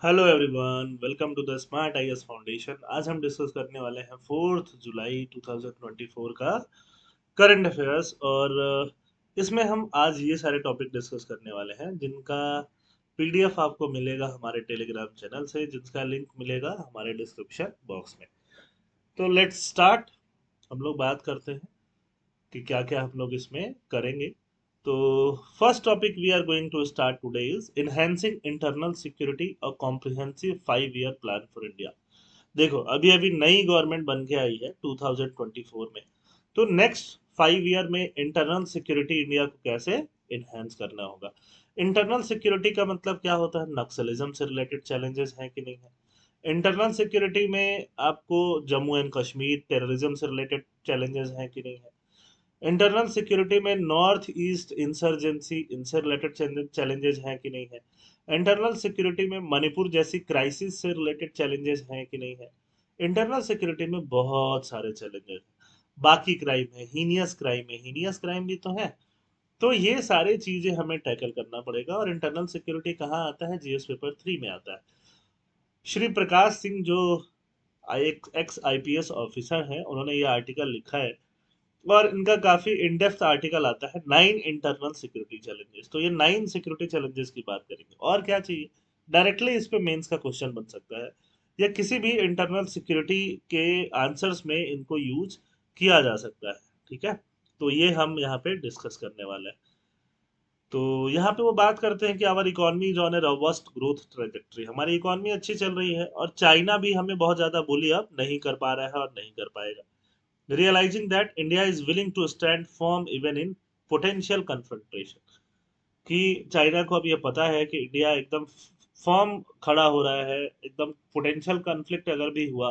Hello everyone, welcome to the smart IAS foundation. आज हम discuss करने वाले हैं 4 जुलाई 2024 का करंट अफेयर्स। और इसमें हम आज ये सारे टॉपिक डिस्कस करने वाले हैं जिनका पीडीएफ आपको मिलेगा हमारे टेलीग्राम चैनल से, जिसका लिंक मिलेगा हमारे डिस्क्रिप्शन बॉक्स में। तो लेट्स स्टार्ट। हम लोग बात करते हैं कि क्या क्या हम लोग इसमें करेंगे। तो first topic we are going to start today is enhancing internal security, a comprehensive 5 year plan for India. देखो, अभी अभी नई गवर्नमेंट बन के आई है 2024 में। तो नेक्स्ट 5 ईयर में इंटरनल सिक्योरिटी इंडिया को कैसे इनहेंस करना होगा। इंटरनल सिक्योरिटी का मतलब क्या होता है? नक्सलिज्म से रिलेटेड चैलेंजेस हैं कि नहीं है। इंटरनल सिक्योरिटी में आपको जम्मू एंड कश्मीर टेररिज्म से रिलेटेड चैलेंजेस हैं कि नहीं है। इंटरनल सिक्योरिटी में नॉर्थ ईस्ट इंसर्जेंसी, इनसे रिलेटेड चैलेंजेस हैं कि नहीं है। इंटरनल सिक्योरिटी में मणिपुर जैसी क्राइसिस से रिलेटेड चैलेंजेस हैं कि नहीं है। इंटरनल सिक्योरिटी में बहुत सारे चैलेंजेस हैं। बाकी क्राइम है, हीनियस क्राइम भी तो है। तो ये सारी चीजें हमें टैकल करना पड़ेगा। और इंटरनल सिक्योरिटी कहाँ आता है? जीएस पेपर 3 में आता है। श्री प्रकाश सिंह, जो एक एक्स आईपीएस ऑफिसर हैं, उन्होंने ये आर्टिकल लिखा है। और इनका काफी इन डेप्थ आर्टिकल आता है, 9 इंटरनल सिक्योरिटी चैलेंजेस। तो ये 9 सिक्योरिटी चैलेंजेस की बात करेंगे। और क्या चाहिए? डायरेक्टली इस पे मेंस का क्वेश्चन बन सकता है, या किसी भी इंटरनल सिक्योरिटी के आंसर्स में इनको यूज किया जा सकता है। ठीक है, तो ये हम यहाँ पे डिस्कस करने वाले हैं। तो यहाँ पे वो बात करते हैं कि our economy is on a robust growth trajectory. हमारी इकोनॉमी अच्छी चल रही है, और चाइना भी हमें बहुत ज्यादा बोली अब नहीं कर पा रहा है और नहीं कर पाएगा। realizing that India is willing to stand firm even in potential confrontation, कि चाइना को अब ये पता है कि इंडिया एकदम फर्म खड़ा हो रहा है। एकदम पोटेंशियल कन्फ्लिक्ट अगर भी हुआ,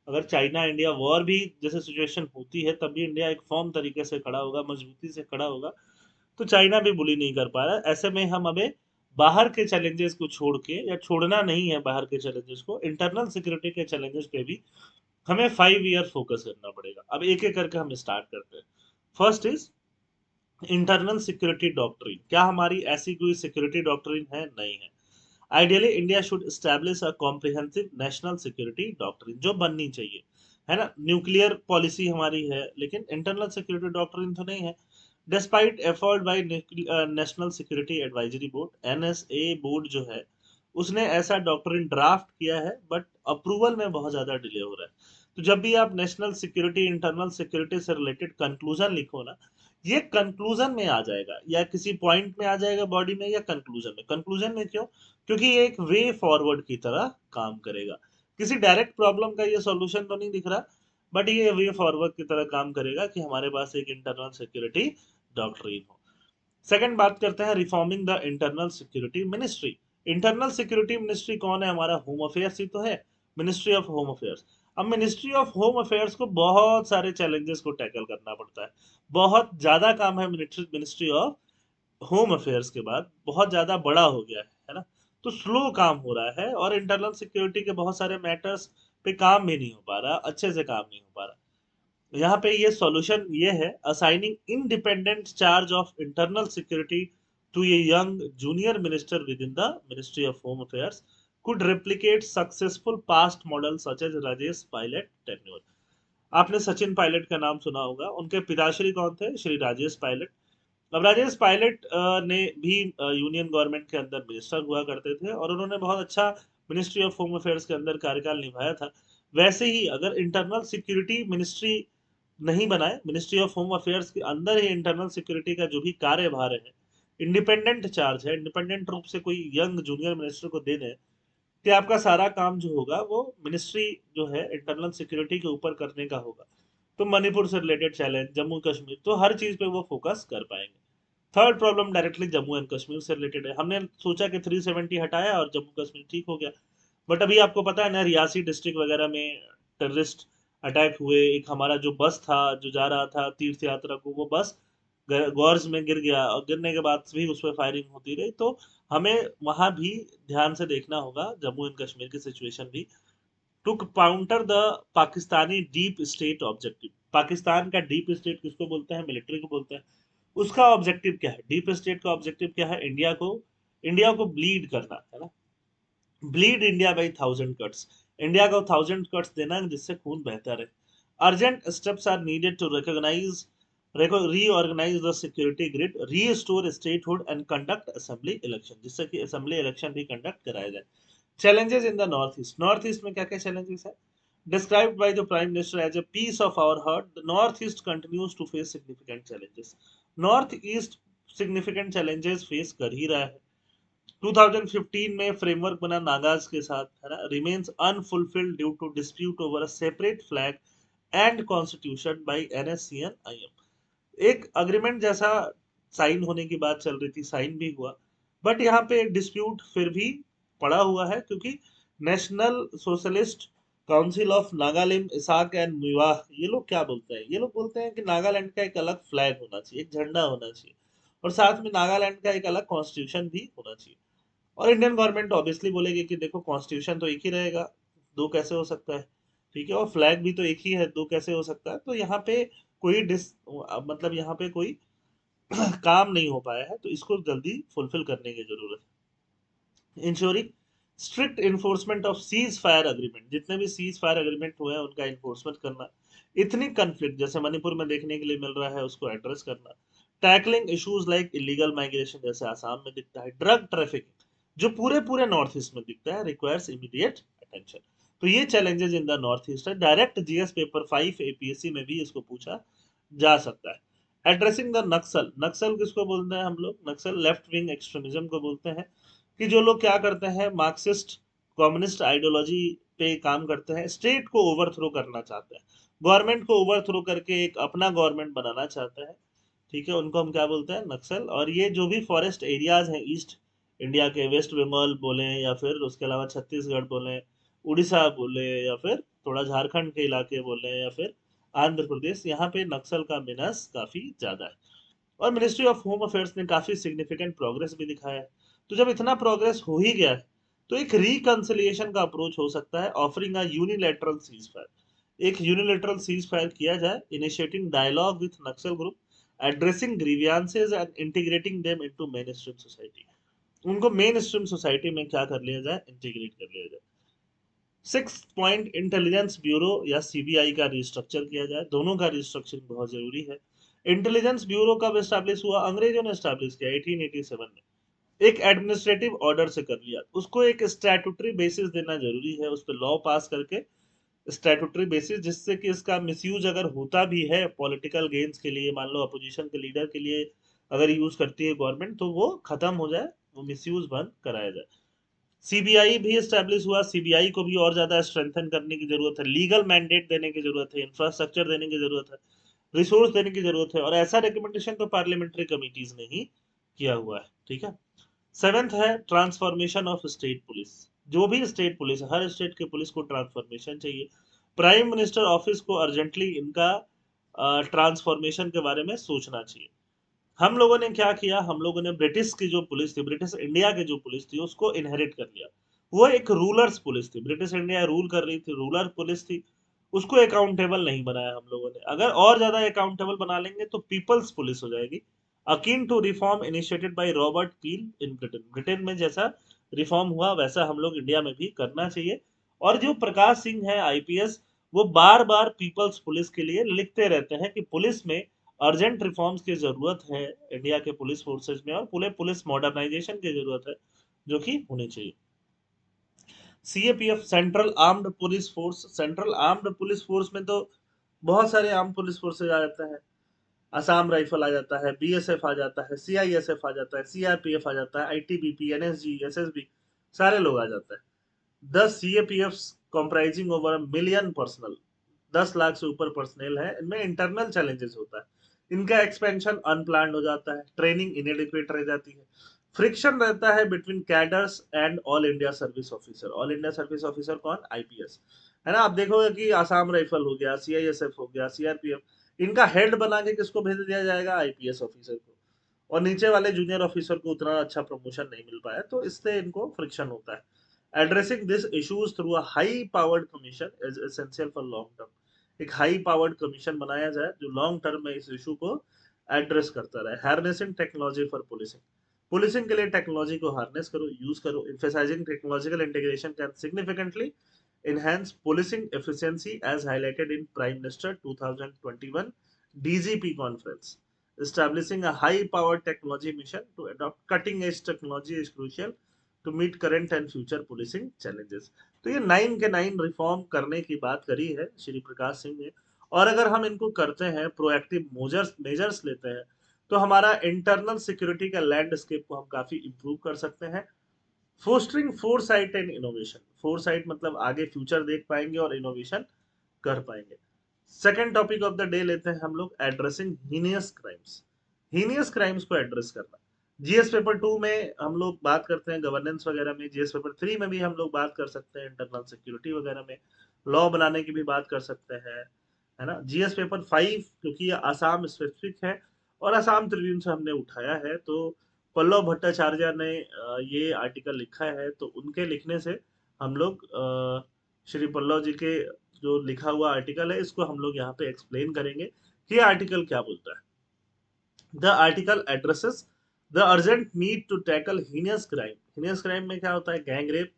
अगर चाइना इंडिया वॉर भी जैसे सिचुएशन होती है, तब भी इंडिया एक फर्म तरीके से खड़ा होगा, मजबूती से खड़ा होगा। तो चाइना भी बुली नहीं कर पा रहा है। ऐसे में हम अबे बाहर के चैलेंजेस को छोड़ के, या छोड़ना नहीं है बाहर के चैलेंजेस को, इंटरनल सिक्योरिटी के चैलेंजेस पे भी हमें 5 ईयर फोकस करना पड़ेगा। अब एक एक करके हम स्टार्ट करते हैं। First is internal security doctrine. क्या हमारी ऐसी कोई सिक्योरिटी डॉक्ट्रिन है? नहीं है। Ideally India should establish a comprehensive national security doctrine, जो बननी चाहिए, है ना। न्यूक्लियर पॉलिसी हमारी है, लेकिन इंटरनल सिक्योरिटी डॉक्ट्रिन तो नहीं है। Despite effort bye national security advisory board, NSA board जो है, उसने ऐसा डॉक्ट्रिन ड्राफ्ट किया है, बट अप्रूवल में बहुत ज्यादा डिले हो रहा है। तो जब भी आप नेशनल सिक्योरिटी, इंटरनल सिक्योरिटी से रिलेटेड कंक्लूजन लिखो ना, ये कंक्लूजन में आ जाएगा, या किसी पॉइंट में आ जाएगा बॉडी में, या कंक्लूजन में क्यों? क्योंकि ये एक वे फॉरवर्ड की तरह काम करेगा। किसी डायरेक्ट प्रॉब्लम का ये सॉल्यूशन तो नहीं दिख रहा, बट ये वे फॉरवर्ड की तरह काम करेगा कि हमारे पास एक इंटरनल सिक्योरिटी डॉक्ट्रिन हो। सेकंड बात करते हैं reforming the internal security ministry. Internal security ministry कौन है? हमारा होम अफेयर्स ही तो है, मिनिस्ट्री ऑफ होम अफेयर्स। अब मिनिस्ट्री ऑफ होम अफेयर्स को बहुत सारे चैलेंजेस को टैकल करना पड़ता है। बहुत ज्यादा काम है मिनिस्ट्री ऑफ होम अफेयर्स के बाद, बहुत ज्यादा बड़ा हो गया है ना। तो स्लो काम हो रहा है, और इंटरनल सिक्योरिटी के बहुत सारे मैटर्स पे काम भी नहीं हो पा रहा, अच्छे से काम नहीं हो पा रहा। यहाँ पे ये सॉल्यूशन ये है, assigning independent charge of internal security to a young junior minister within the ministry of home affairs could replicate successful past model such as Rajesh Pilot tenure. आपने सचिन पायलट का नाम सुना होगा। उनके पिताश्री कौन थे? श्री राजेश पायलट। अब राजेश पायलट ने भी यूनियन गवर्नमेंट के अंदर मिनिस्टर हुआ करते थे, और उन्होंने बहुत अच्छा मिनिस्ट्री ऑफ होम अफेयर्स के अंदर कार्यकाल निभाया था। वैसे ही अगर इंटरनल सिक्योरिटी मिनिस्ट्री नहीं बनाए, मिनिस्ट्री ऑफ होम अफेयर्स के अंदर ही इंटरनल सिक्योरिटी का जो भी कार्यभार है, इंडिपेंडेंट चार्ज है, इंडिपेंडेंट रूप से कोई यंग जूनियर मिनिस्टर को दे दें, कि आपका सारा काम जो होगा वो मिनिस्ट्री जो है इंटरनल सिक्योरिटी के ऊपर करने का होगा, तो मणिपुर से रिलेटेड चैलेंज, जम्मू कश्मीर, तो हर चीज पे वो फोकस कर पाएंगे। Third problem directly Jammu and Kashmir से रिलेटेड है। हमने सोचा कि 370 हटाया और जम्मू कश्मीर ठीक हो गया, बट अभी आपको पता है ना, रियासी डिस्ट्रिक्ट वगैरह में टेररिस्ट अटैक हुए। एक हमारा जो बस था, जो जा रहा था तीर्थ यात्रा को, वो बस गॉर्स में गिर गया, और गिरने के बाद भी उस पर फायरिंग होती रही। तो हमें वहां भी ध्यान से देखना होगा, जम्मू एंड कश्मीर की सिचुएशन भी, to counter the Pakistani deep state objective. Pakistan का डीप स्टेट किसको बोलते हैं? मिलिट्री को बोलते हैं। उसका ऑब्जेक्टिव क्या है? डीप स्टेट का ऑब्जेक्टिव क्या है? इंडिया को ब्लीड करना है ना। Bleed India by 1000 cuts, India को 1000 कट्स देना जिससे खून बहता रहे। Urgent steps are needed to recognise reorganise the security grid, restore statehood and conduct assembly election, जिससे कि असेंबली इलेक्शन भी कंडक्ट कराया जाए। Challenges in the north east में क्या क्या चैलेंजेस है? Described by the Prime Minister as a piece of our heart, the Northeast continues to face significant challenges. Northeast significant challenges face कर ही रहा है। 2015 में फ्रेमवर्क बना नागाज के साथ, है ना, remains unfulfilled due to dispute over a separate flag and constitution by NSC and IM। एक अग्रीमेंट जैसा साइन होने की बात चल रही थी, साइन भी हुआ, बट यहाँ पे डिस्प्यूट फिर भी पड़ा हुआ है, क्योंकि National Socialist Council of Nagaland, Isak and Muivah, ये लोग क्या बोलते हैं? ये लोग बोलते हैं कि नागालैंड का एक अलग फ्लैग होना चाहिए, एक झंडा होना चाहिए, और साथ में नागालैंड का एक अलग कॉन्स्टिट्यूशन भी होना चाहिए। और इंडियन गवर्नमेंट ऑब्वियसली बोलेगी कि देखो कॉन्स्टिट्यूशन तो एक ही रहेगा, दो कैसे हो सकता है? ठीक है, और फ्लैग भी तो एक ही है, दो कैसे हो सकता है? तो यहाँ पे कोई मतलब यहाँ पे कोई काम नहीं हो पाया है, तो इसको जल्दी फुलफिल करने की जरूरत है। Ensuring strict enforcement of cease fire agreement, जितने भी सीज फायर अग्रीमेंट हुए हैं उनका इन्फोर्समेंट करना। इतनी कंफ्लिक्ट जैसे मणिपुर में देखने के लिए मिल रहा है, उसको एड्रेस करना। Tackling issues like illegal migration, जैसे आसाम में दिखता है, ड्रग ट्रैफिकिंग जो पूरे पूरे नॉर्थ ईस्ट में दिखता है, रिक्वायर्स इमीडिएट अटेंशन। तो ये challenges in the north east है। डायरेक्ट जीएस पेपर 5 एपीएससी में भी इसको पूछा जा सकता है। एड्रेसिंग द नक्सल, नक्सल किसको बोलते हैं हम लोग? नक्सल लेफ्ट विंग एक्सट्रीमिज्म को बोलते हैं, कि जो लोग क्या करते हैं, मार्क्सिस्ट कम्युनिस्ट आइडियोलॉजी पे काम करते हैं, स्टेट को ओवरथ्रो करना चाहते हैं, गवर्नमेंट को ओवरथ्रो करके एक अपना गवर्नमेंट बनाना चाहते हैं। ठीक है, उनको हम क्या बोलते हैं? नक्सल। और ये जो भी फॉरेस्ट एरियाज हैं ईस्ट इंडिया के, वेस्ट बंगाल बोले या फिर उसके अलावा छत्तीसगढ़ बोले, उड़ीसा बोले, या फिर थोड़ा झारखंड के इलाके बोले, या फिर आंध्र प्रदेश, यहाँ पे नक्सल का मीनास काफी ज्यादा है। और मिनिस्ट्री ऑफ होम अफेयर्स ने काफी सिग्निफिकेंट प्रोग्रेस भी दिखाया है। तो जब इतना प्रोग्रेस हो ही गया है, तो एक रिकंसिलिएशन का अप्रोच हो सकता है, offering a unilateral cease fire. एक यूनिलैटरल सीज फायर किया जाए, initiating dialogue with Naxal group, addressing grievances and integrating them into mainstream society. उनको मेन स्ट्रीम सोसाइटी में क्या कर लिया जाए? इंटीग्रेट कर लिया जाए। 6 पॉइंट इंटेलिजेंस ब्यूरो या सीबीआई का रिस्ट्रक्चर किया जाए, दोनों का रिस्ट्रक्चरिंग बहुत जरूरी है। इंटेलिजेंस ब्यूरो कब एस्टैब्लिश हुआ? अंग्रेजों ने एस्टैब्लिश किया 1887 में। एक एडमिनिस्ट्रेटिव ऑर्डर से कर लिया, उसको एक स्टैट्यूटरी बेसिस देना जरूरी है, उस पर लॉ पास करके स्टैट्यूटरी बेसिस, जिससे कि इसका मिसयूज अगर होता भी है पॉलिटिकल गेन्स के लिए, मान लो अपोजिशन के लीडर के लिए अगर यूज करती है गवर्नमेंट, तो वो खत्म हो जाए, वो मिसयूज बंद कराया जाए। सीबीआई भी एस्टैब्लिश हुआ, सीबीआई को भी और ज्यादा स्ट्रेंथन करने की जरूरत है, लीगल मैंडेट देने की जरूरत है, इंफ्रास्ट्रक्चर देने की जरूरत है, रिसोर्स देने की जरूरत है, और ऐसा रिकमेंडेशन तो पार्लियामेंट्री कमिटीज ने ही किया हुआ है। ठीक है। सेवेंथ है ट्रांसफॉर्मेशन ऑफ स्टेट पुलिस। जो भी स्टेट पुलिस है, हर स्टेट के पुलिस को ट्रांसफॉर्मेशन चाहिए। प्राइम मिनिस्टर ऑफिस को अर्जेंटली इनका ट्रांसफॉर्मेशन के बारे में सोचना चाहिए। हम लोगों ने क्या किया, हम लोगों ने ब्रिटिश की जो पुलिस थी, ब्रिटिश इंडिया की जो पुलिस थी, उसको इनहेरिट कर लिया। वो एक रूलर्स पुलिस थी, ब्रिटिश इंडिया रूल कर रही थी, रूलर पुलिस थी। उसको अकाउंटेबल नहीं बनाया हम लोगों ने। अगर और ज्यादा अकाउंटेबल बना लेंगे तो पीपल्स पुलिस हो जाएगी। Akin to reform initiated by Robert Peel in Britain, Britain में जैसा रिफॉर्म हुआ वैसा हम लोग इंडिया में भी करना चाहिए। और जो प्रकाश सिंह है आईपीएस, वो बार बार पीपल्स पुलिस के लिए लिखते रहते हैं कि पुलिस में अर्जेंट रिफॉर्म्स की जरूरत है, इंडिया के पुलिस फोर्सेज में, और पूरे पुलिस मॉडर्नाइजेशन की जरूरत है, जो कि होनी चाहिए। CAPF, central armed police force, central armed police force में तो बहुत सारे आर्म पुलिस फोर्सेज आ जाते हैं। असम राइफल आ जाता है, बीएसएफ आ जाता है, सीआईएसएफ आ जाता है, सीआरपीएफ आ जाता है, आईटीबीपी, एनएसजी, एसएसबी, सारे लोग आ जाते हैं। 10 CAPF comprising over million personal, 10 lakh से ऊपर पर्सनल है। इनमें इंटरनल चैलेंजेस होता है, इनका एक्सपेंशन अनप्लान्ड हो जाता है, ट्रेनिंग इनएडिक्वेट रह जाती है, फ्रिक्शन रहता है between cadres and all India service officer. All India service officer कौन? आईपीएस, है ना। आप देखोगे कि आसाम राइफल हो गया, सीआईएसएफ हो गया, सीआरपीएफ, इनका हेड बना के किसको भेज दिया जाएगा? आईपीएस ऑफिसर को। और नीचे वाले जूनियर ऑफिसर को उतना अच्छा प्रमोशन नहीं मिल पाया, तो इससे इनको फ्रिक्शन होता है। Addressing this issues through a high powered commission is essential for long term. एक हाई पावर्ड कमीशन बनाया जाए जो लॉन्ग टर्म में इस इशू को एड्रेस करता रहे। Harnessing technology for policing, policing के लिए टेक्नोलॉजी को हार्नेस करो, यूज करो। emphasizing technological integration can significantly enhance policing efficiency as highlighted in Prime Minister 2021 DGP conference. Establishing a high-powered technology mission to adopt cutting-edge technology is crucial to meet current and future policing challenges. तो ये 9 के 9 reform करने की बात करी है श्री प्रकाश सिंह ने, और अगर हम इनको करते हैं, प्रोएक्टिव मेजर्स लेते हैं, तो हमारा इंटरनल सिक्योरिटी का लैंडस्केप को हम काफी इंप्रूव कर सकते हैं। Fostering foresight and innovation, foresight मतलब आगे फ्यूचर देख पाएंगे और इनोवेशन कर पाएंगे। Second topic of the day लेते हैं हम लोग, addressing heinous crimes. Heinous crimes को एड्रेस करना। जीएस पेपर 2 में हम लोग बात करते हैं गवर्नेंस वगैरह में, जीएस पेपर 3 में भी हम लोग बात कर सकते हैं इंटरनल सिक्योरिटी वगैरह में, लॉ बनाने की भी बात कर सकते हैं, है ना। जीएस पेपर 5 क्योंकि ये आसाम स्पेसिफिक है और आसाम ट्रिब्यून से हमने उठाया है, तो पल्लव भट्टाचार्य ने ये आर्टिकल लिखा है, तो उनके लिखने से हम लोग श्री पल्लव जी के जो लिखा हुआ आर्टिकल है इसको हम लोग यहाँ पे एक्सप्लेन करेंगे कि ये आर्टिकल क्या बोलता है। The article addresses the urgent need to tackle heinous crime. Heinous crime में क्या होता है, गैंग रेप,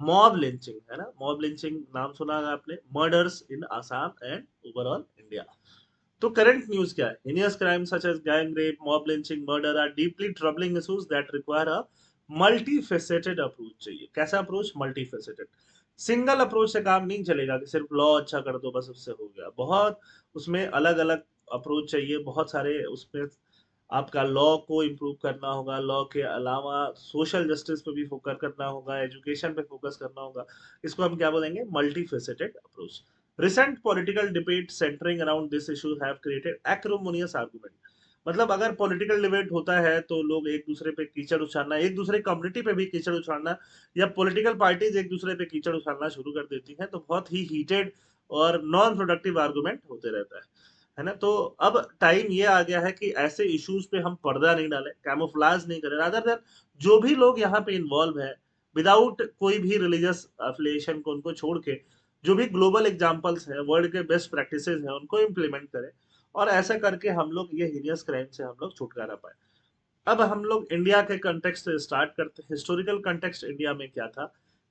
मॉब लिंचिंग, है ना, मॉब लिंचिंग नाम सुना होगा आपने, murders in Assam and overall India. तो करंट न्यूज क्या है, heinous crime such as gang rape, mob lynching, murder are deeply troubling issues that require a multi faceted approach. चाहिए कैसा approach, multi faceted. Single approach से काम नहीं चलेगा कि सिर्फ लॉ अच्छा कर दो बस उससे हो गया, बहुत उसमें अलग अलग अप्रोच चाहिए, बहुत सारे उसमें आपका लॉ को इम्प्रूव करना होगा, लॉ के अलावा सोशल जस्टिस पे भी फोकस करना होगा, एजुकेशन पे फोकस करना होगा। इसको हम क्या बोलेंगे, multi faceted approach. Recent political debate centering around this issue have created acrimonious argument. मतलब अगर पॉलिटिकल डिबेट होता है तो लोग एक दूसरे पे कीचड़ उछालना, एक दूसरे कम्युनिटी पे भी कीचड़ उछालना, या पॉलिटिकल पार्टीज एक दूसरे पे कीचड़ उछालना शुरू कर देती हैं, तो बहुत ही हीटेड और नॉन प्रोडक्टिव आर्गुमेंट होते रहता है ना। तो अब टाइम ये आ गया है कि ऐसे इश्यूज पे हम पर्दा नहीं डालें, कैमोफ्लाज नहीं करें, रादर देन जो भी लोग यहाँ पे इन्वॉल्व है, विदाउट कोई भी रिलीजियस अफिलिएशन को उनको छोड़ के, जो भी ग्लोबल एग्जांपल्स हैं, वर्ल्ड के बेस्ट प्रैक्टिसेस हैं, उनको इम्प्लीमेंट करें, और ऐसा करके हम लोग ये हीनियस क्राइम से हम लोग छुटकारा पाए। अब हम लोग इंडिया के कंटेक्स्ट से स्टार्ट करते हैं। हिस्टोरिकल कंटेक्स्ट इंडिया में क्या था,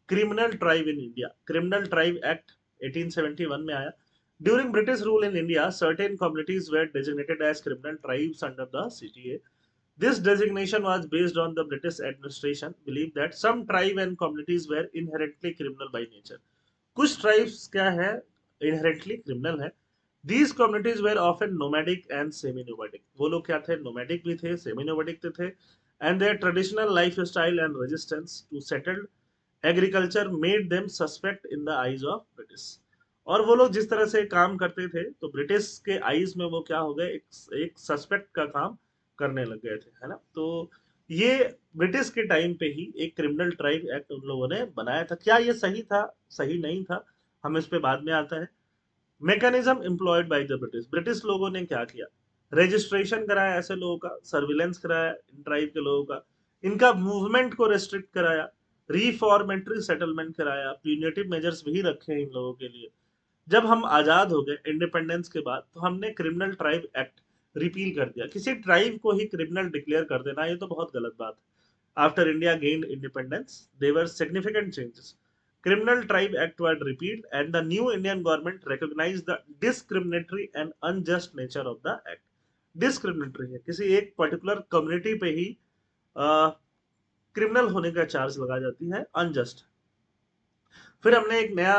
criminal tribe in India, criminal tribe act 1871 में आया। During British rule in India certain communities were designated as criminal tribes under the CTA. This designation was based on the British administration believed that some tribe and communities were inherently criminal by nature. कुछ tribes क्या है, inherently criminal है। These communities were often nomadic and semi-nomadic. वो लोग क्या थे, nomadic भी थे, semi-nomadic थे, and their traditional lifestyle and resistance to settled agriculture made them suspect in the eyes of British. और वो लोग जिस तरह से काम करते थे, तो ब्रिटिश के आईज में वो क्या हो गए, एक सस्पेक्ट का काम करने लग गए थे, है ना। तो ये ब्रिटिश के टाइम पे ही एक क्रिमिनल ट्राइब एक्ट उन लोगों ने बनाया था। क्या ये सही था, सही नहीं था, हम इस पे बाद में आता है। Mechanism employed by the British, British लोगों ने क्या किया, रजिस्ट्रेशन कराया ऐसे लोगों का, सर्विलेंस कराया इन ट्राइब के लोगों का, इनका मूवमेंट को रेस्ट्रिक्ट कराया, रिफॉर्मेटरी सेटलमेंट कराया, प्यूनिटिव मेजर्स भी रखे इन लोगों के लिए। जब हम आजाद हो गए इंडिपेंडेंस के बाद, तो हमने क्रिमिनल ट्राइब एक्ट रिपील कर दिया। किसी ट्राइब को ही क्रिमिनल डिक्लेयर कर देना, ये तो बहुत गलत बात है। After India gained independence there were significant changes. Criminal Tribe Act was repealed and the new Indian government recognized the discriminatory and unjust nature of the act. Discriminatory है, किसी एक पर्टिकुलर कम्युनिटी पे ही क्रिमिनल होने का charge लगा जाती है, unjust. फिर हमने एक नया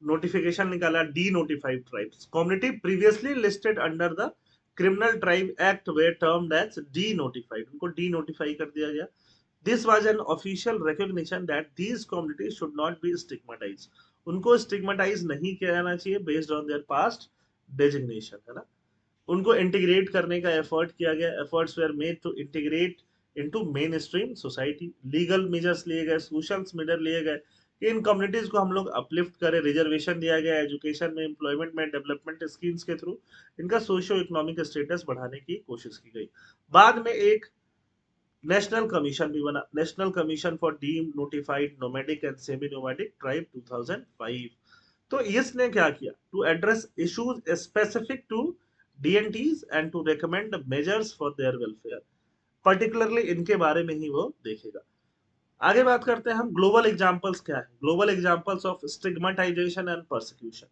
नोटिफिकेशन निकाला, denotified tribes, community previously listed under the criminal tribe act were termed as denotified, उनको डी नोटिफाई कर दिया गया। This was an official recognition that these communities should not be stigmatized. उनको stigmatise नहीं किया जाना चाहिए based on their past designation, है ना। उनको इंटीग्रेट करने का एफर्ट किया गया, efforts were made to integrate into mainstream society. Legal measures लिए गए, सोशल मेजर लिए गए कि इन कम्युनिटीज को हम लोग अपलिफ्ट करें, रिजर्वेशन दिया गया एजुकेशन में, एम्प्लॉयमेंट में, डेवलपमेंट स्कीम्स के थ्रू इनका सोशियो इकोनॉमिक स्टेटस बढ़ाने की कोशिश की गई। बाद में एक नेशनल कमीशन भी बना, national commission for denotified nomadic and semi nomadic tribe 2005। तो इसने क्या किया, to address issues specific to DNTs and to recommend measures for their welfare. Particularly इनके बारे में ही वो देखेगा। आगे बात करते हैं हम ग्लोबल एग्जांपल्स क्या है। Global examples of stigmatisation and persecution.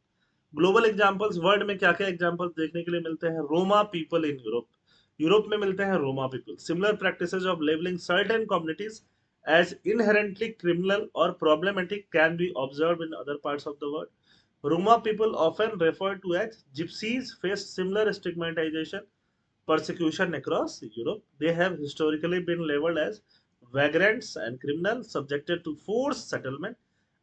Global examples world में क्या क्या एग्जांपल्स देखने के लिए मिलते हैं। Roma people in Europe, Europe में मिलते हैं Roma people. Similar practices of labelling certain communities as inherently criminal और problematic can be observe in other parts of the world. Roma people often referred to as gypsies faced similar stigmatization persecution across Europe. They have historically been labeled as vagrants and criminals subjected to forced settlement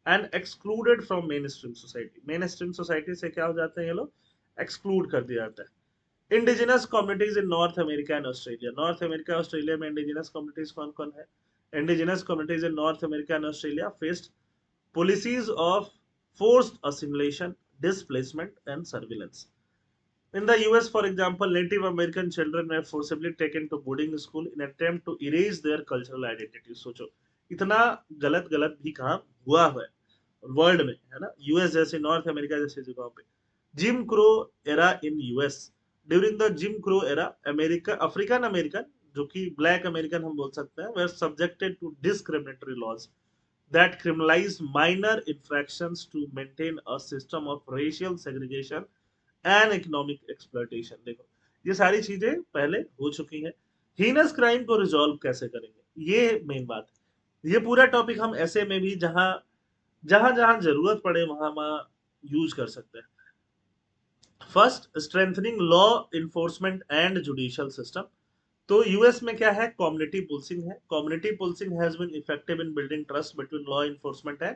and excluded from mainstream society. Mainstream society से क्या हो जाते हैं ये लोग, exclude कर दिया जाता है। Indigenous communities in North America and Australia. North America, Australia में indigenous communities कौन कौन है? Indigenous communities in North America and Australia faced policies of forced assimilation, displacement, and surveillance. In the US, for example, Native American children were forcibly taken to boarding school in an attempt to erase their cultural identity. सोचो इतना गलत गलत भी काम हुआ है world में, है ना, यूएस जैसे, नॉर्थ अमेरिका जैसे जगहों पे। Jim Crow era in US. During the Jim Crow era America African American, जो कि ब्लैक अमेरिकन हम बोल सकते हैं, were subjected to discriminatory laws that criminalize minor infractions to maintain a system of racial segregation and economic exploitation। देखो ये सारी चीजें पहले हो चुकी हैं। हीनस क्राइम को रिजॉल्व कैसे करेंगे, ये मेन बात है। ये पूरा टॉपिक हम ऐसे में भी जहां जहां जहां जरूरत पड़े वहां वहां यूज कर सकते हैं। First, strengthening law enforcement and judicial system. तो यूएस में क्या है, कम्युनिटी पुलिसिंग है। Community policing has been effective in building trust between law enforcement and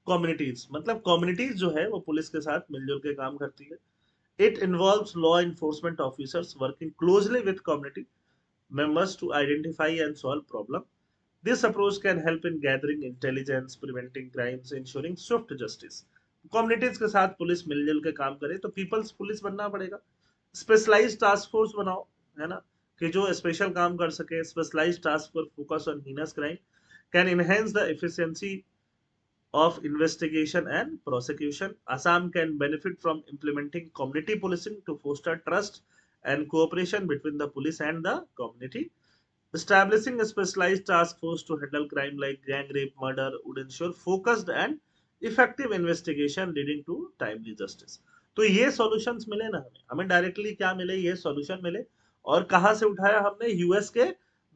communities. मतलब कम्युनिटीज जो है वो पुलिस के साथ मिलजुल के काम करती है। It involves law enforcement officers working closely with community members to identify and solve problem. This approach can help in gathering intelligence, preventing crimes, ensuring swift justice. Communities के साथ पुलिस मिलजुल के काम करे तो पीपल्स पुलिस बनना पड़ेगा। Specialised task force बनाओ, है ना, कि जो स्पेशल काम कर सके। Specialised task force focus on heinous crime can enhance the efficiency of investigation and prosecution. Assam can benefit from implementing community policing to foster trust and cooperation between the police and the community. Establishing a specialized task force to handle crime like gang rape, murder would ensure focused and effective investigation leading to timely justice. तो ये solutions मिले ना हमें, हमें directly क्या मिले, ये solution मिले। और कहाँ से उठाया हमने, यूएस के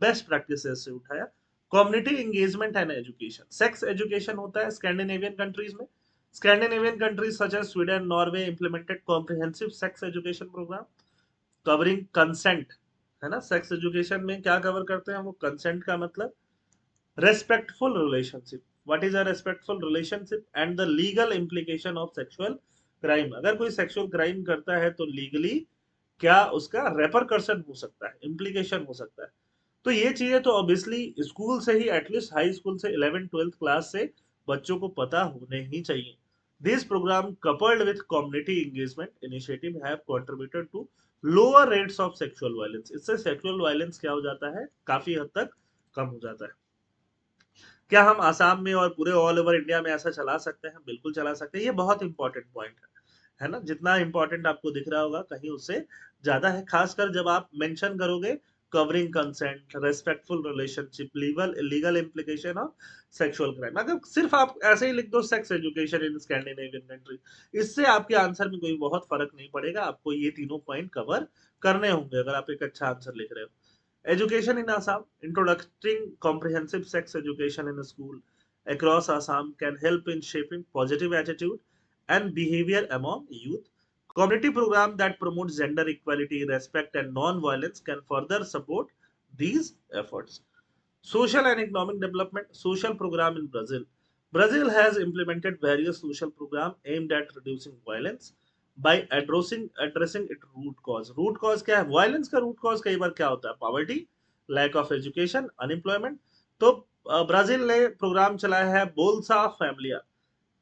बेस्ट प्रैक्टिसेस से उठाया। Community engagement and education. Sex education होता है स्कैंडिनेवियन कंट्रीज में। Scandinavian countries such as Sweden, Norway implemented comprehensive sex education programme covering consent, है ना। सेक्स एजुकेशन में क्या कवर करते हैं वो, कंसेंट का मतलब respectful relationship. What is a respectful relationship and the legal implication of sexual crime. अगर कोई सेक्सुअल क्राइम करता है तो लीगली क्या उसका रेपरकशन हो सकता है, इम्प्लीकेशन हो सकता है। तो ये चीजें तो ऑब्वियसली स्कूल से ही, एटलीस्ट हाई स्कूल से 11th-12th क्लास से बच्चों को पता होने ही चाहिए। This programme coupled with community engagement initiative have contributed to lower rates of sexual violence. इससे सेक्सुअल वायलेंस क्या हो जाता है, काफी हद तक कम हो जाता है। क्या हम आसाम में और पूरे ऑल ओवर इंडिया में ऐसा चला सकते हैं? बिल्कुल चला सकते हैं। ये बहुत इंपॉर्टेंट पॉइंट है ना। जितना इंपॉर्टेंट आपको दिख रहा होगा कहीं उससे ज्यादा है, खासकर जब आप मेंशन करोगे covering consent, respectful relationship, legal legal implication of sexual crime. अगर सिर्फ आप ऐसे ही लिख दो sex education in Scandinavian country, इससे आपके आंसर में कोई बहुत फर्क नहीं पड़ेगा। आपको ये तीनों पॉइंट कवर करने होंगे अगर आप एक अच्छा आंसर लिख रहे हो। Education in Assam, introducing comprehensive sex education in a school across Assam can help in shaping positive attitude and behavior among youth. Community program that promotes gender equality, respect, and non-violence can further support these efforts. Social and economic development. Social program in Brazil. Brazil has implemented various social programs aimed at reducing violence by addressing its root cause. Root cause क्या है? Violence का root cause कई बार क्या होता है? Poverty, lack of education, unemployment. तो Brazil ने programme चलाया है बोल्सा फैमिलिया।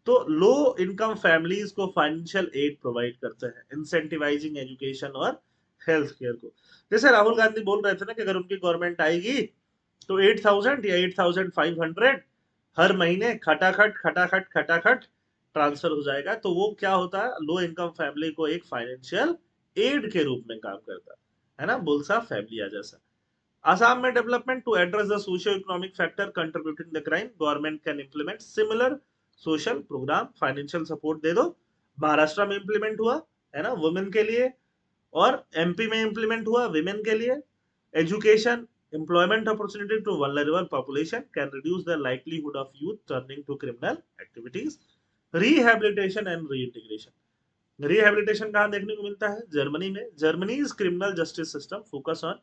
तो लो इनकम फैमिलीज को फाइनेंशियल एड प्रोवाइड करते हैं, इंसेंटिवाइजिंग एजुकेशन और हेल्थ केयर को। जैसे राहुल गांधी बोल रहे थे ना कि अगर उनकी गवर्नमेंट आएगी तो 8,000 या 8,500 हर महीने खटाखट खटाखट खटाखट ट्रांसफर हो जाएगा। तो वो क्या होता है, लो इनकम फैमिली को एक फाइनेंशियल एड के रूप में काम करता है ना, बोलसा फैमिली जैसा। Assam में development to address the socio economic factor contributing the crime, government can implement similar social program, financial support दे दो। महाराष्ट्र में इम्प्लीमेंट हुआ है ना वुमेन के लिए, और एमपी में इम्प्लीमेंट हुआ विमेन के लिए। Education, employment opportunity to vulnerable population can reduce the likelihood of youth turning to criminal activities. Rehabilitation and reintegration, rehabilitation कहाँ देखने को मिलता है? जर्मनी में। Germany's criminal justice system focus on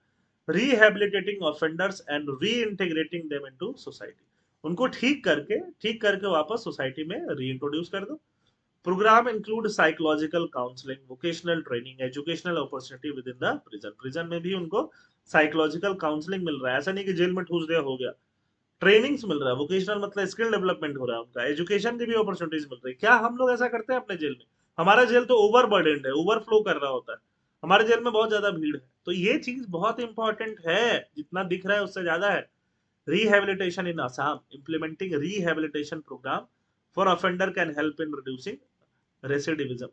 rehabilitating offenders and reintegrating them into society. उनको ठीक करके वापस सोसाइटी में रीइंट्रोड्यूस कर दो। Program include psychological counselling, vocational training, educational opportunity within the prison. Prison में भी उनको साइकोलॉजिकल काउंसलिंग मिल रहा है, ऐसा नहीं कि जेल में ठूस दिया हो गया। ट्रेनिंग्स मिल रहा है, वोकेशनल मतलब स्किल डेवलपमेंट हो रहा है उनका, एजुकेशन की भी अपॉर्चुनिटीज मिल रही है। क्या हम लोग ऐसा करते हैं अपने जेल में? हमारा जेल तो ओवरबर्डेंड है, ओवरफ्लो कर रहा होता है, हमारे जेल में बहुत ज्यादा भीड़ है। तो ये चीज बहुत इंपॉर्टेंट है, जितना दिख रहा है उससे ज्यादा है। Rehabilitation in Assam, implementing rehabilitation program for offender can help in reducing recidivism.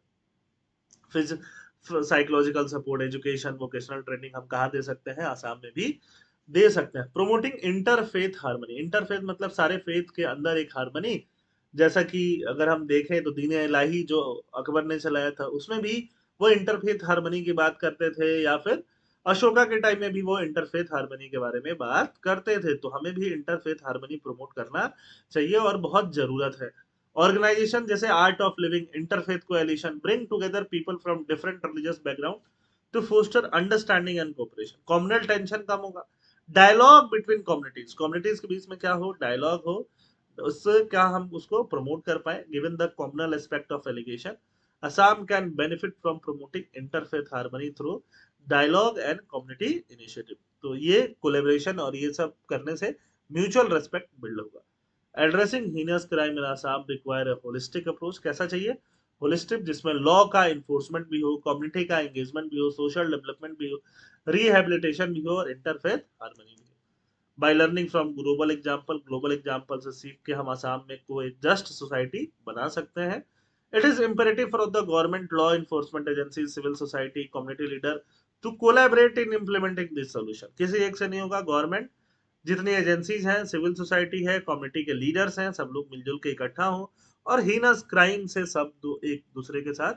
Psychological support, education, vocational training हम कहाँ दे सकते हैं? आसाम में भी दे सकते हैं। प्रोमोटिंग इंटरफेथ हार्मनी, इंटरफेथ मतलब सारे फेथ के अंदर एक हार्मनी। जैसा कि अगर हम देखें तो दीन इलाही जो अकबर ने चलाया था, उसमें भी वो इंटरफेथ हार्मनी की बात करते थे, या फिर अशोका के टाइम में भी वो इंटरफेथ हार्मनी के बारे में बात करते थे। तो हमें भी इंटरफेथ हार्मनी प्रमोट करना चाहिए और बहुत जरूरत है। ऑर्गेनाइजेशन जैसे Art of Living, interfaith coalition bring together people from different religious background to foster understanding and cooperation. Communal tension कम होगा। डायलॉग बिटवीन कम्युनिटीज, कम्युनिटीज के बीच में क्या हो? डायलॉग हो। उससे क्या हम उसको प्रमोट कर पाए? Given the communal aspect of allegation, Assam can benefit from promoting interfaith harmony through dialogue and community initiative. तो ये कोलेबरेशन और ये सब करने से म्यूचुअल रेस्पेक्ट बिल्ड होगा। Addressing heinous crime in Assam require holistic approach. कैसा चाहिए? होलिस्टिक, जिसमें लॉ का इन्फोर्समेंट भी हो, कम्युनिटी का एंगेजमेंट भी हो, सोशल डेवलपमेंट भी हो, रिहेबिलिटेशन भी हो और इंटरफेथ हार्मनी भी हो। By learning from global example, global example से सीख के हम आसाम में को एक जस्ट सोसाइटी बना सकते हैं। It is imperative for the government, law enforcement agency, civil society, community leader to collaborate in implementing this solution. किसी एक से नहीं होगा, गवर्नमेंट, जितनी एजेंसीज हैं, सिविल सोसाइटी है, कम्युनिटी के लीडर्स हैं, सब लोग मिलजुल के इकट्ठा हो और हीनस क्राइम से सब एक दूसरे के साथ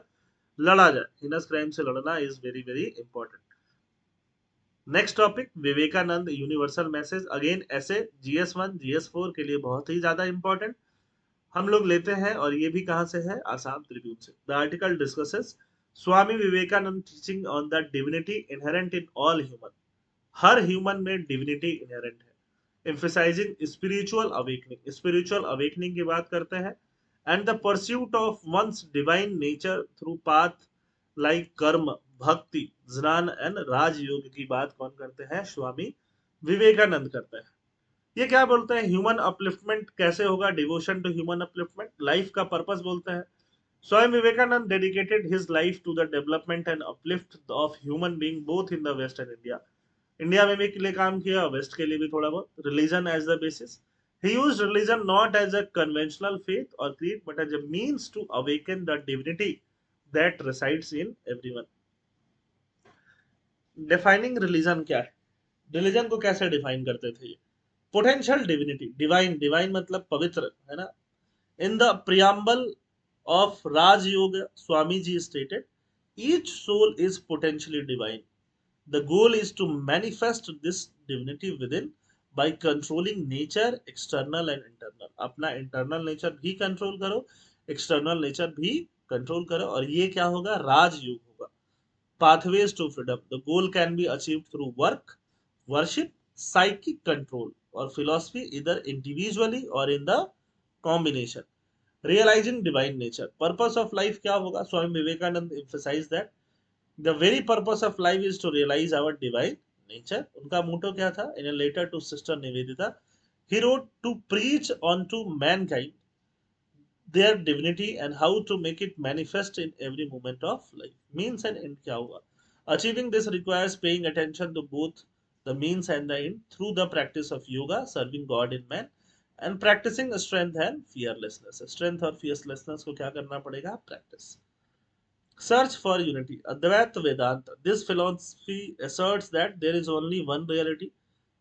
लड़ा जाए। हीनस क्राइम से लड़ना is very very important. Next topic, Vivekananda universal message. Again ऐसे GS1 GS4 के लिए बहुत ही ज्यादा इंपॉर्टेंट हम लोग लेते हैं, और ये भी कहां से है? आसाम ट्रिब्यून से। The article discusses Swami Vivekananda teaching on the divinity inherent in all human. हर ह्यूमन में डिविनिटी इनहेरेंट है। Emphasising spiritual awakening, spiritual awakening की बात करते हैं। And the pursuit of one's divine nature through path like karma, bhakti, ज्ञान एंड राजयोग की बात कौन करते हैं? स्वामी विवेकानंद करते हैं। ये क्या बोलते हैं? ह्यूमन अपलिफ्टमेंट कैसे होगा? Devotion to human upliftment, life का पर्पस बोलते हैं। स्वयं Vivekananda dedicated his life to the development and uplift of human being both in the west and India. India में भी के लिए काम किया, वेस्ट के लिए भी थोड़ा बहुत। Religion as the basis, he used religion not as a conventional faith or creed but as a means to awaken the divinity that resides in everyone. Defining religion क्या है? रिलीजन को कैसे डिफाइन करते थे ये? पोटेंशियल डिविनिटी, डिवाइन, डिवाइन मतलब पवित्र, है ना? In the preamble of Raj Yoga, Swamiji stated, each soul is potentially divine. The goal is to manifest this divinity within by controlling nature, external and internal. अपना internal nature भी control करो, external nature भी control करो, और ये क्या होगा? राज योग होगा। Pathways to freedom. The goal can be achieved through work, worship, psychic control, or philosophy, either individually or in the combination. Realizing divine nature. Purpose of life क्या होगा? Swami Vivekananda emphasize that the very purpose of life is to realize our divine nature. उनका मोटो क्या था? In a letter to Sister Nivedita, he wrote to preach unto mankind their divinity and how to make it manifest in every moment of life. Means and end क्या होगा? Achieving this requires paying attention to both the means and the end through the practice of yoga, serving God in man, and practicing strength and fearlessness. Strength और fearlessness को क्या करना पड़ेगा? Practice. Search for unity. Advaita Vedanta. This philosophy asserts that there is only one reality,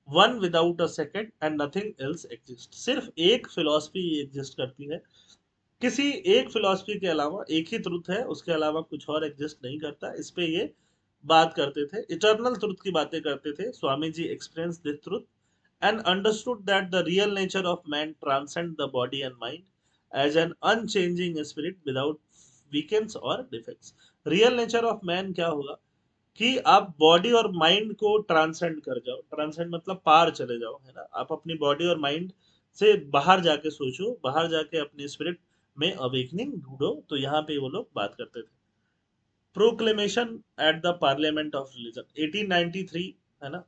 one without a second and nothing else exist. सिर्फ एक philosophy exist करती है, किसी एक फिलॉसफी के अलावा एक ही ट्रुथ है, उसके अलावा कुछ और एग्जिस्ट नहीं करता। इस पे ये बात करते थे, इटर्नल ट्रुथ की बातें करते थे। Swami ji experience this truth and understood that the real nature of man transcends the body and mind as an unchanging spirit without weakness or defects। Real nature of man क्या होगा कि आप बॉडी और mind को ट्रांसेंड कर जाओ। Transcend मतलब पार चले जाओ, है ना। आप अपनी बॉडी और माइंड से बाहर जाके सोचो, बाहर जाके अपनी स्पिरिट में अवेकनिंग ढूंढो। तो यहाँ पे वो लोग बात करते थे। Proclamation at the parliament of religion 1893, है ना।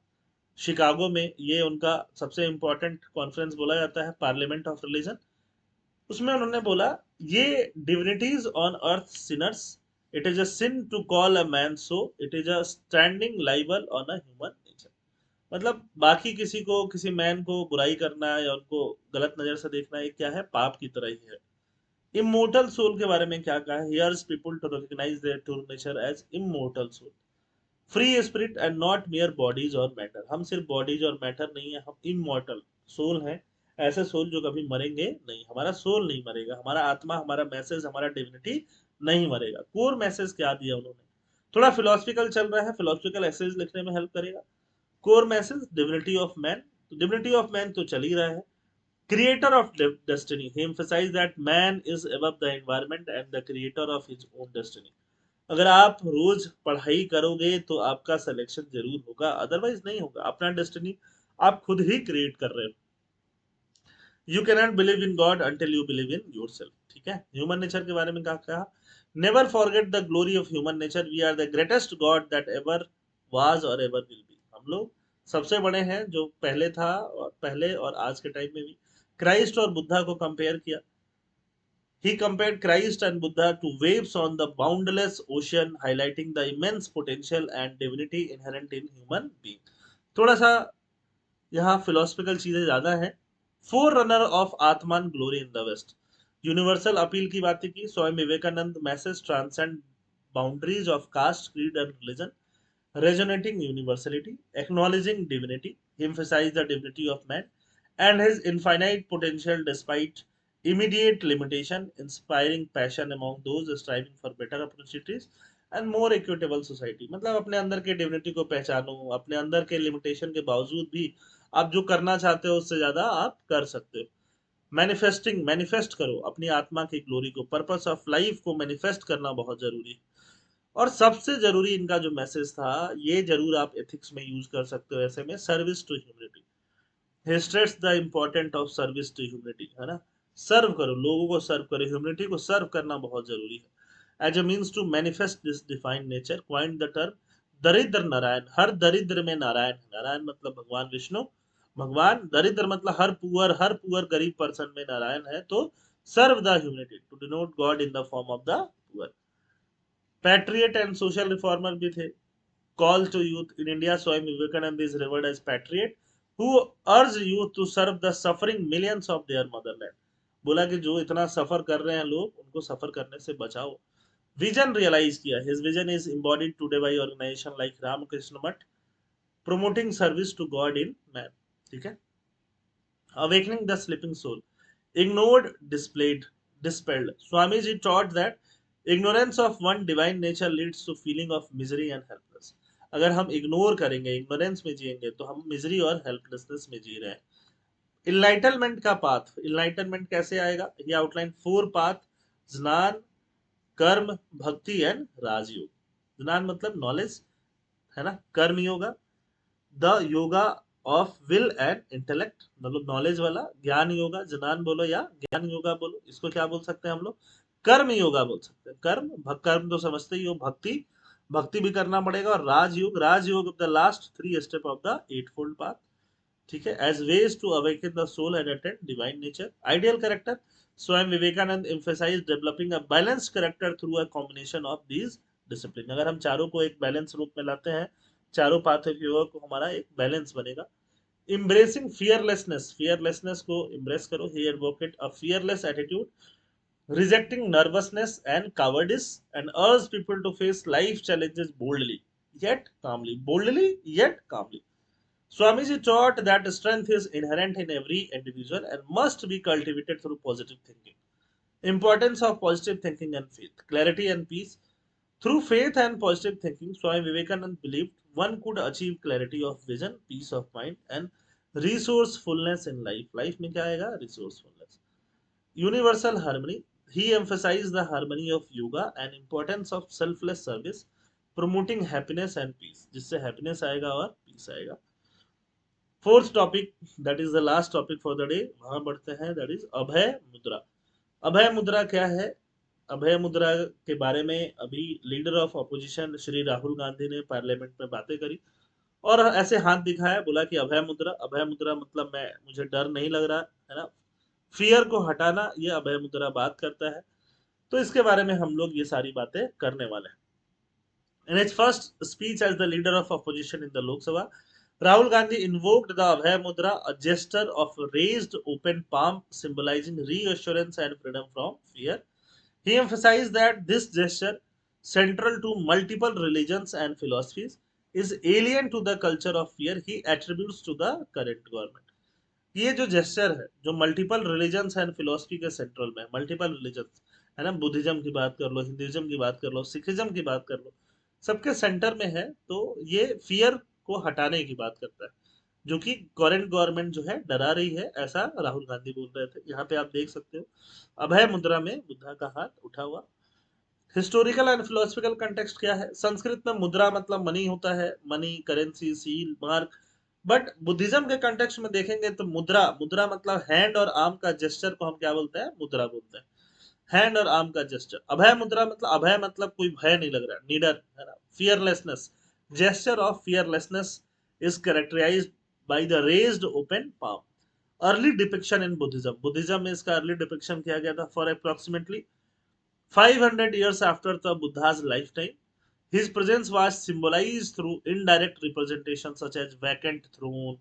शिकागो में ये उनका सबसे इंपॉर्टेंट कॉन्फ्रेंस बोला जाता है, पार्लियामेंट ऑफ रिलीजन। उसमें उन्होंने बोला, ye divinities on earth sinners, it is a sin to call a man so, it is a standing libel on a human nature. मतलब बाकी किसी को, किसी मैन को बुराई करना या उनको गलत नजर से देखना, ये क्या है, पाप की तरह ही है। इमोर्टल सोल के बारे में क्या कहा है, hears people to recognise their true nature as immortal soul, free spirit and not mere bodies और मैटर। हम सिर्फ बॉडीज और मैटर नहीं है, हम इमॉर्टल सोल हैं। ऐसे सोल जो कभी मरेंगे नहीं। हमारा सोल नहीं मरेगा, हमारा आत्मा, हमारा मैसेज, हमारा डिविनिटी नहीं मरेगा। कोर मैसेज क्या दिया उन्होंने, थोड़ा फिलोसफिकल चल रहा है, फिलोसफिकल एसेज लिखने में हेल्प करेगा। Core message divinity of man, तो डिविनिटी ऑफ मैन तो चल ही रहा है। Creator of destiny, he emphasise that man is above the environment and the creator of his own destiny. अगर आप रोज पढ़ाई करोगे तो आपका सिलेक्शन जरूर होगा, अदरवाइज नहीं होगा। अपना डेस्टिनी आप खुद ही क्रिएट कर रहे हो। You can not believe in God until you believe in yourself. ठीक है। ह्यूमन नेचर के बारे में क्या कहा, never forget the glory of human nature, we are the greatest god that ever was और एवर विल बी। हम लोग सबसे बड़े हैं, जो पहले था और पहले और आज के टाइम में भी। क्राइस्ट और बुद्धा को कंपेयर किया। He compared Christ and Buddha to waves on the boundless ocean, highlighting the immense potential and divinity inherent in human being। थोड़ा सा यहाँ फिलोसफिकल चीजें ज्यादा है। Forerunner of atman glory in the west, universal appeal की बातें की। Swami Vivekananda message transcend boundaries of caste, creed and religion, resonating universality, acknowledging divinity, he emphasized the divinity of man and his infinite potential despite immediate limitation, inspiring passion among those striving for better opportunities and more equitable society। मतलब अपने अंदर के divinity को पहचानो, अपने अंदर के limitation के बावजूद भी आप जो करना चाहते हो उससे ज्यादा आप कर सकते हो। मैनिफेस्टिंग, मैनिफेस्ट करो अपनी आत्मा की ग्लोरी को, पर्पस ऑफ लाइफ को मैनिफेस्ट करना बहुत जरूरी है। और सबसे जरूरी इनका जो मैसेज था, ये जरूर आप एथिक्स में यूज कर सकते हो ऐसे में, service to humanity. He stress the important of service to humanity, है ना। सर्व करो, लोगों को सर्व करो, ह्यूमैनिटी को सर्व करना बहुत जरूरी है। As a means to manifest this defined nature, coined the term Daridra Narayan. हर दरिद्र में नारायण है। नारायण मतलब भगवान विष्णु, भगवान। दरिद्र मतलब हर पुअर गरीब पर्सन में नारायण है। तो serve the humanity to denote god in the form of the poor. Patriot and social reformer भी थे। Call to youth in India, Swami Vivekananda is revered as patriot who urge youth to serve the suffering millions of their motherland. बोला कि जो इतना सफर कर रहे हैं लोग, उनको सफर करने से बचाओ। विजन रियलाइज किया, his vision is embodied today by organisation like Ramakrishna Math, promoting service to God in man। ठीक है। awakening the sleeping soul, ignored, displayed, dispelled। Swami ji taught that ignorance of one divine nature leads to feeling of misery and helpless। अगर हम ignore करेंगे, ignorance में जिएंगे, तो हम misery और हेल्पलेसनेस में जी रहे हैं। इनलाइटनमेंट का पाथ, इनलाइटनमेंट कैसे आएगा, ये आउटलाइन फोर पाथ, ज्ञान, कर्म, भक्ति एंड राजयोग। ज्ञान मतलब नॉलेज, है ना। कर्म yoga, the yoga of will and intellect, मतलब नॉलेज वाला। ज्ञान योगा, ज्ञान बोलो या ज्ञान योगा बोलो, इसको क्या बोल सकते हैं हम लोग, कर्म योगा बोल सकते हैं। कर्म, कर्म तो समझते ही हो। भक्ति, भक्ति भी करना पड़ेगा। और Rajyoga, Rajyoga the last three step of the eight fold path. ठीक है। As ways to awaken the soul and attain divine nature. Ideal character, स्वयं Vivekananda emphasized developing a balanced character through a combination of these discipline. अगर हम चारों को एक balance रूप में लाते हैं, चारों पाथ ऑफ योगा को, हमारा एक बैलेंस बनेगा। embracing fearlessness, fearlessness को embrace करो। he advocate a fearless attitude, rejecting nervousness and cowardice, and urge people to face life challenges boldly yet calmly, boldly yet calmly। Swamiji taught that strength is inherent in every individual and must be cultivated through positive thinking. Importance of positive thinking and faith, clarity and peace. Through faith and positive thinking, Swami Vivekananda believed one could achieve clarity of vision, peace of mind, and resourcefulness in life. Life में क्या आएगा? Resourcefulness. Universal harmony. He emphasized the harmony of yoga and importance of selfless service, promoting happiness and peace. जिससे happiness आएगा और peace आएगा. Fourth topic, that is the last topic for the day, वहां बढ़ते हैं, दैट इज अभय मुद्रा. अभय मुद्रा क्या है? अभय मुद्रा के बारे में अभी leader of opposition Shri Rahul Gandhi ने पार्लियामेंट में बातें करी और ऐसे हाथ दिखाया, बोला कि अभय मुद्रा, अभय मुद्रा मतलब मैं, मुझे डर नहीं लग रहा है ना, फियर को हटाना, ये अभय मुद्रा बात करता है. तो इसके बारे में हम लोग ये सारी बातें करने वाले हैं. In his first speech as the leader of opposition in the Lok Sabha, Rahul Gandhi invoked the Abhay Mudra, a gesture of raised open palm symbolizing reassurance and freedom from fear. He emphasized that this gesture, central to multiple religions and philosophies, is alien to the culture of fear he attributes to the current government. ये जो gesture है, जो multiple religions and philosophy के central में, multiple religions है ना, Buddhism की बात कर लो, हिंदुइज्म की बात कर लो, सिखिज्म की बात कर लो, सबके सेंटर में है. तो ये फियर को हटाने की बात करता है, जो कि करंट गवर्नमेंट जो है डरा रही है, ऐसा राहुल गांधी बोल रहे थे. यहाँ पे आप देख सकते हो अभय मुद्रा में बुद्धा का हाथ उठा हुआ. हिस्टोरिकल एंड फिलोसफिकल कंटेक्स्ट क्या है? संस्कृत में मुद्रा मतलब मनी होता है, money, currency, seal, mark. But Buddhism के कंटेक्स्ट में देखेंगे तो मुद्रा, मुद्रा मतलब हैंड और आर्म का जेस्चर को हम क्या बोलते हैं? मुद्रा बोलते हैं. हैंड और आर्म का जेस्चर. अभय मुद्रा मतलब, अभय मतलब कोई भय नहीं लग रहा, निडर है ना, fearlessness. Gesture of fearlessness is characterised by the raised open palm. Early depiction in Buddhism, Buddhism में इसका अर्ली डिपिक्शन किया गया था for approximately 500 years after the Buddha's lifetime. His presence was symbolized through indirect representations such as vacant throne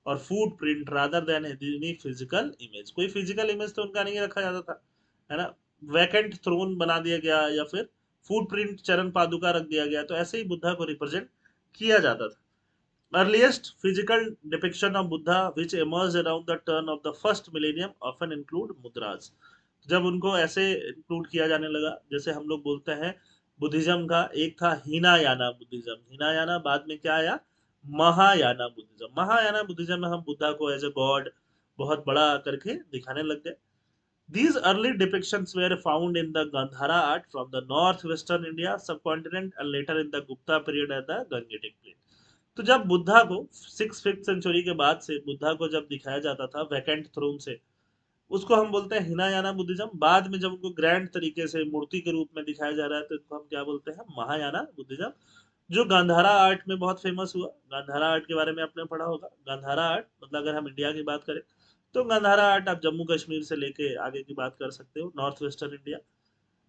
और footprint rather than any physical image. कोई physical image तो उनका नहीं रखा जाता था, है ना. vacant throne बना दिया गया या फिर footprint, चरण पादुका रख दिया गया, तो ऐसे ही बुद्धा को रिप्रेजेंट किया जाता था. Earliest physical depiction of Buddha which emerged around the turn of the first millennium often include mudras. जब उनको ऐसे इंक्लूड किया जाने लगा, जैसे हम लोग बोलते हैं बुद्धिज्म का एक था हीनायाना बुद्धिज्म. हीनायाना बाद में क्या आया? महायाना बुद्धिज्म. महायाना बुद्धिज्म में हम बुद्धा को एज ए गॉड बहुत बड़ा करके दिखाने लग गए. These early depictions were found in the Gandhara art from the northwestern India subcontinent and later in the Gupta period at the Gangetic plain. तो जब बुद्धा को 6th सेंचुरी के बाद से बुद्धा को जब दिखाया जाता था वैकेंट थ्रोन से, उसको हम बोलते हैं हिनायाना बुद्धिज्म. बाद में जब उनको ग्रैंड तरीके से मूर्ति के रूप में दिखाया जा रहा है तो इनको हम क्या बोलते हैं? महायाना बुद्धिज्म, जो गांधारा आर्ट में बहुत फेमस हुआ. गांधारा आर्ट के बारे में आपने पढ़ा होगा. गांधारा आर्ट मतलब अगर हम इंडिया की बात करें तो गांधारा आर्ट आप जम्मू कश्मीर से लेके आगे की बात कर सकते हो, north western India.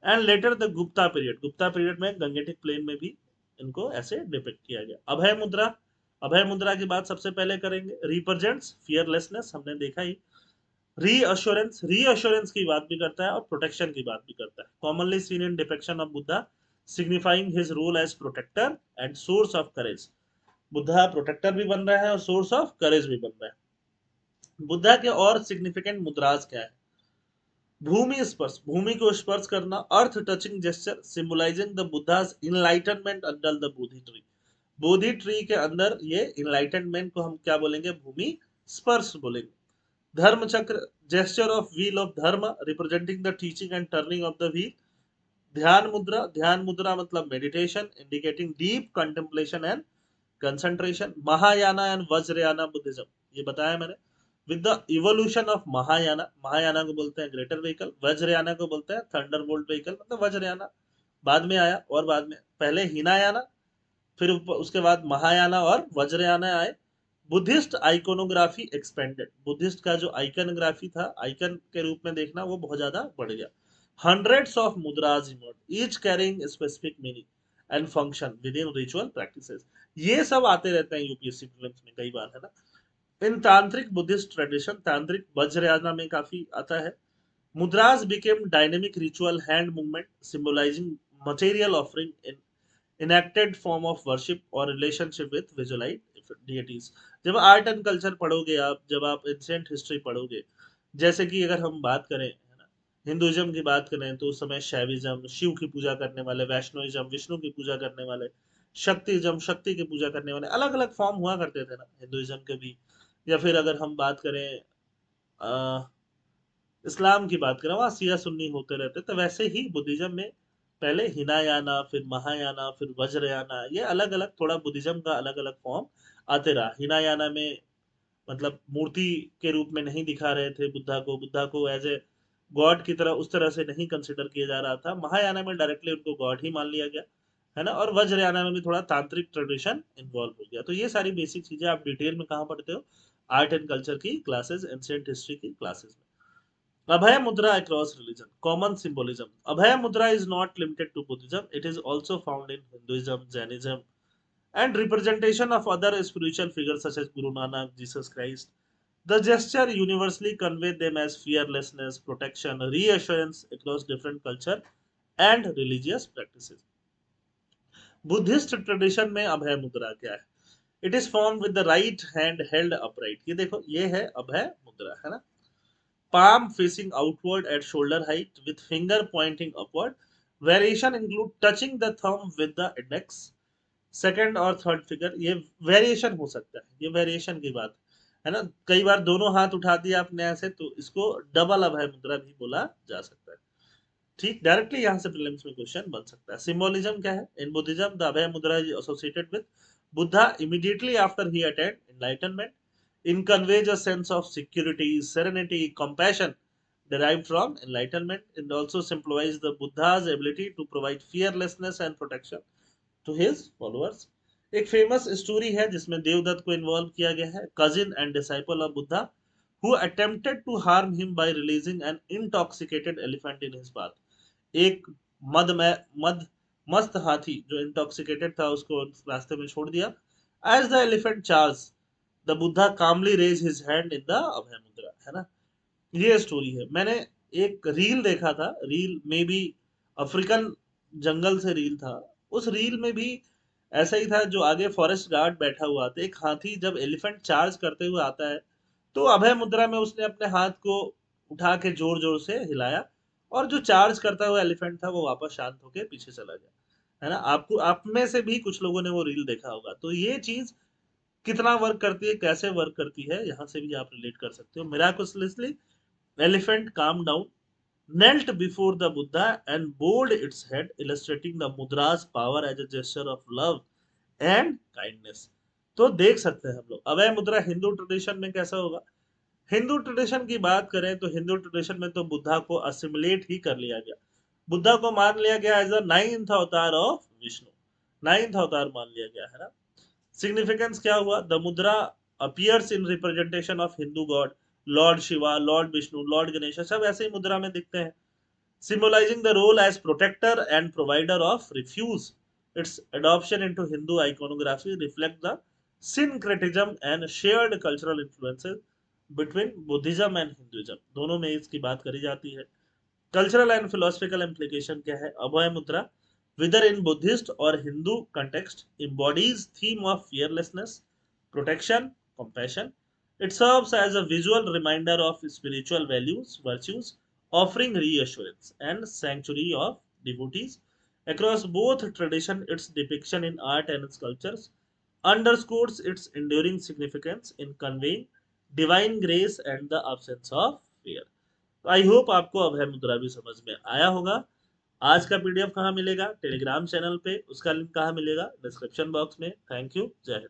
And later the Gupta period, Gupta period में गंगेटिक प्लेन में भी इनको ऐसे डिपिक्ट किया गया. अभय मुद्रा, अभय मुद्रा की बात सबसे पहले करेंगे. रिप्रेजेंट्स फियरलेसनेस, हमने देखा ही. रीअश्योरेंस, रीअश्योरेंस की बात भी करता है और प्रोटेक्शन की बात भी करता है. Commonly seen in depiction of Buddha signifying his role as protector and source of courage. Buddha protector भी बन रहा है और सोर्स ऑफ करेज भी बन रहा है. बुद्धा के और सिग्निफिकेंट मुद्राज क्या है? भूमि स्पर्श, भूमि को स्पर्श करना, earth touching gesture symbolising the Buddha's enlightenment under the bodhi tree. Bodhi tree के अंदर ये इनलाइटनमेंट को हम क्या बोलेंगे? भूमि स्पर्श बोलेंगे. Dharma chakra, gesture of wheel of dharma representing the teaching and turning of the wheel. Dhyana mudra, dhyana mudra मतलब meditation indicating deep contemplation and concentration. Mahayana and Vajrayana Buddhism, ये बताया मैंने. With the evolution of Mahayana, Mahayana को बोलते हैं ग्रेटर व्हीकल, वज्रयाना को बोलते हैं थंडरबोल्ट व्हीकल. मतलब वज्रयाना बाद में आया और बाद में पहले हीनायाना, फिर उसके बाद महायाना और वज्रयाना आए. बुद्धिस्ट आइकोनोग्राफी एक्सपेंडेड, बुद्धिस्ट का जो आइकनग्राफी था, आइकन के रूप में देखना, वो बहुत ज्यादा बढ़ गया. Hundreds of मुद्राज emerge, each carrying specific meaning and function with in ritual practices. ये सब आते रहते हैं यूपीएससी प्रीलिम्स में कई बार, है ना. इन तांत्रिक बुद्धिस्ट ट्रेडिशन, तांत्रिक वज्रयाना में काफी आता है. Mudras became dynamic ritual hand movement symbolizing material offering in enacted form of worship or relationship with visualized deities. जब आर्ट एंड कल्चर पढ़ोगे आप, जब आप एंशिएंट हिस्ट्री पढ़ोगे, जैसे कि अगर हम बात करें है ना, हिंदुइज्म की बात करें तो उस समय शैविज्म शिव की पूजा करने वाले, वैष्णोइज्म विष्णु की पूजा करने वाले, शक्तिज्म शक्ति की पूजा करने वाले, अलग अलग फॉर्म हुआ करते थे ना हिंदुइज्म के भी। या फिर अगर हम बात करें इस्लाम की बात करें, वहाँ शिया सुन्नी होते रहते, तो वैसे ही बुद्धिज्म में पहले हिनायाना, फिर महायाना, फिर वज्रयाना, ये अलग अलग थोड़ा बुद्धिज्म का अलग अलग फॉर्म आते रहा। हिनायाना में मतलब मूर्ति के रूप में नहीं दिखा रहे थे बुद्धा को एज ए गॉड की तरह उस तरह से नहीं कंसिडर किया जा रहा था। महायाना में डायरेक्टली उनको गॉड ही मान लिया गया, है ना। और वज्रयाना में भी थोड़ा तांत्रिक ट्रेडिशन इन्वॉल्व हो गया। तो ये सारी बेसिक चीजें आप डिटेल में कहाँ पढ़ते हो? आर्ट एंड कल्चर की क्लासेस, एंशिएंट हिस्ट्री की क्लासेस में। Abhaya Mudra across religion. Common symbolism. Abhaya Mudra is not limited to Buddhism. It is also found in Hinduism, Jainism, and representation of other spiritual figures such as Guru Nanak, Jesus Christ. The gesture universally conveyed them as fearlessness, protection, reassurance across different culture and religious practices. Buddhist tradition में अभय मुद्रा क्या है? It is form with the right hand held upright. ये देखो, ये है अभय मुद्रा, है ना। palm facing outward at shoulder height with finger pointing upward. Variation include touching the thumb with the index, second और थर्ड फिगर। ये वेरिएशन हो सकता है, ये वेरिएशन की बात है ना। कई बार दोनों हाथ उठा दिया आपने ऐसे, तो इसको डबल अभय मुद्रा भी बोला जा सकता है। ठीक, डायरेक्टली यहाँ से प्रीलिम्स में क्वेश्चन बन सकता है। सिंबोलिज्म क्या है? इन बुद्धिज्म द अभय मुद्रा is associated with Buddha immediately after he attained enlightenment. In conveys a sense of security, serenity, compassion derived from enlightenment, and also symbolize the Buddha's ability to provide fearlessness and protection to his followers. एक famous story है जिसमें देवदत्त को involve किया गया है, cousin and disciple of Buddha, who attempted to harm him by releasing an intoxicated elephant in his path. एक मद में मद मस्त हाथी जो इंटॉक्सिकेटेड था उसको रास्ते में छोड़ दिया। As the elephant charge the Buddha calmly raise his hand in the abhaya mudra, है ना। ये स्टोरी है। मैंने एक रील देखा था, रील में भी अफ्रीकन जंगल से रील था। उस रील में भी ऐसा ही था, जो आगे फॉरेस्ट गार्ड बैठा हुआ था, एक हाथी जब एलिफेंट चार्ज करते हुए आता है, तो अभय मुद्रा में उसने अपने हाथ को उठा के जोर जोर से हिलाया, और जो चार्ज करता हुआ एलिफेंट था वो वापस शांत होकर पीछे चला गया, है ना। आपको, आप में से भी कुछ लोगों ने वो रील देखा होगा। तो ये चीज कितना वर्क करती है, कैसे वर्क करती है, यहाँ से भी आप रिलेट कर सकते हो। Miraculously elephant calmed down, knelt before the Buddha and bowed its head, illustrating the mudra's power as a gesture of love and kindness. तो देख सकते हैं हम लोग अभय मुद्रा हिंदू ट्रेडिशन में कैसा होगा। हिंदू ट्रेडिशन की बात करें तो हिंदू ट्रेडिशन में तो बुद्धा को असिमुलेट ही कर लिया गया। बुद्धा को मान लिया गया एज द नाइन्थ अवतार ऑफ विष्णु, नाइन्थ अवतार मान लिया गया, है ना। सिग्निफिकेंस क्या हुआ? The mudra appears in representation of Hindu god, lord Shiva, lord Vishnu, lord Ganesh, सब ऐसे ही मुद्रा में दिखते हैं। Symbolising the role as protector and provider of refuge. It's adoption into Hindu iconography reflect the syncretism and shared cultural influences between Buddhism and Hinduism. दोनों में इसकी बात करी जाती है। कल्चरल एंड फिलोसफिकल इम्प्लीकेशन क्या है? अभय मुद्रा whether in Buddhist or Hindu context embodies theme of fearlessness, protection, compassion. It serves as a visual reminder of spiritual values, virtues, offering reassurance and sanctuary of devotees. Across both tradition, its depiction in art and sculptures underscores its enduring significance in conveying divine grace and the absence of fear. I hope आपको अभय मुद्रा भी समझ में आया होगा। आज का PDF कहाँ मिलेगा? टेलीग्राम चैनल पे। उसका लिंक कहाँ मिलेगा? डिस्क्रिप्शन बॉक्स में। थैंक यू, जय हिंद।